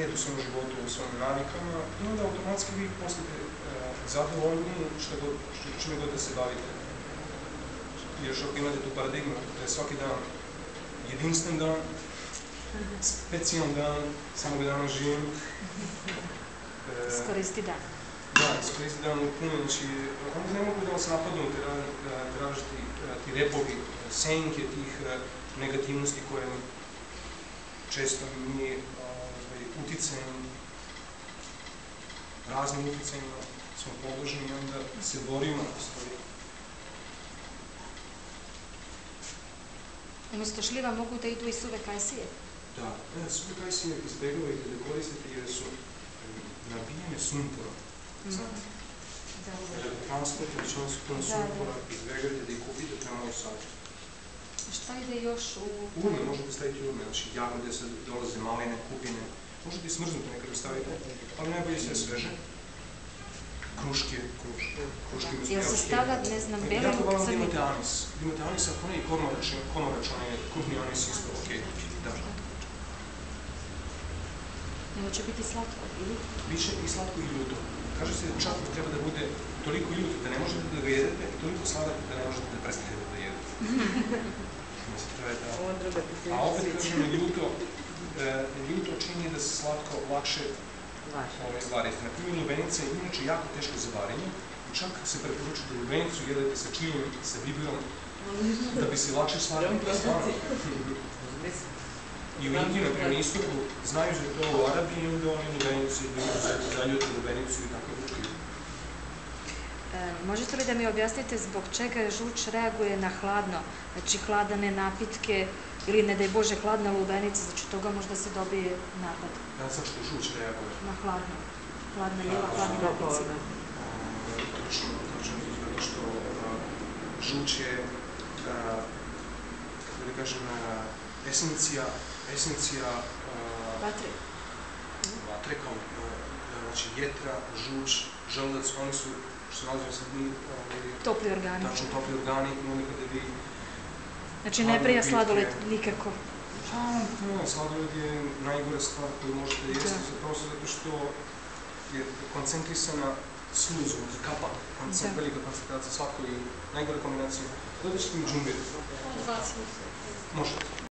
red u svom životu, u svojim navikama i onda automatski vi postajete zadovoljni čime god da se bavite. Još ako imate tu paradigmu da je svaki dan jedinstven dan, specijalan dan, samo ga danas živim. Iskoristi dan. Da, iskoristi dan u puno, znači, onda ne mogu da vas napadnu tražiti ti repovi, senke tih negativnosti koje često mi uticajem, raznim uticajima smo podloženi i onda se borimo. Umesto šljiva mogu da idu i suve kajsije? Da, suve kajsije izbjegavajte da koristite jer su nabijene sumporom. Transport, većina su puno sumpora, izbjegavajte da ih kupite prema moj savjet. Šta ide još u... Urme, možete staviti urme, znači jagode sad dolaze, maline, kupine, možete i smrznuto nekada stavite, ali najbolje sve sveže. Kruške. Jel se stavlja, ne znam, beli jako važno da crni? imate anis. Da imate anis, ako ne i komorač, onaj krupni anis isto, okej. Nego će biti slatko, ili? Biće i slatko i ljuto. Kaže se da čak treba da bude toliko ljut da ne možete da ga jedete i toliko sladak da ne možete da prestanete da jedete. A opet kažem ljuto čini da se slatko lakše varite. Na primjer, lubenica je inače jako teško za varenje i čak se preporučuje da lubenicu jedete sa čilijem, sa biberom, da bi se lakše sladili. I u Indiji, na primjer, istoku, znaju za to u Arabiji i onda oni lubenicu zaljuti lubenicu i tako vučkaju. Možete li da mi objasnite zbog čega žuč reaguje na hladno, znači hladane napitke ili ne daj Bože hladna lubenica, znači toga možda se dobije napad? Zašto žuč reaguje? Na hladno. Hladna jela, hladni napici. Točno, zato što žuč je, kako da kažem, esencija vatre kao, znači jetra, žuč, želudac, oni su, što se nazivaju sad mi... Topli organi. Tačno, topli organi, i onda kada vi... Znači ne prija sladoled nikako? Sladoled je najgore stvar koju možete jesti, prosto zato što je koncentrisana sluzu, kapak, velika koncentracija, svako i najgore kombinacije. Dodajte mi džumbir. Možete.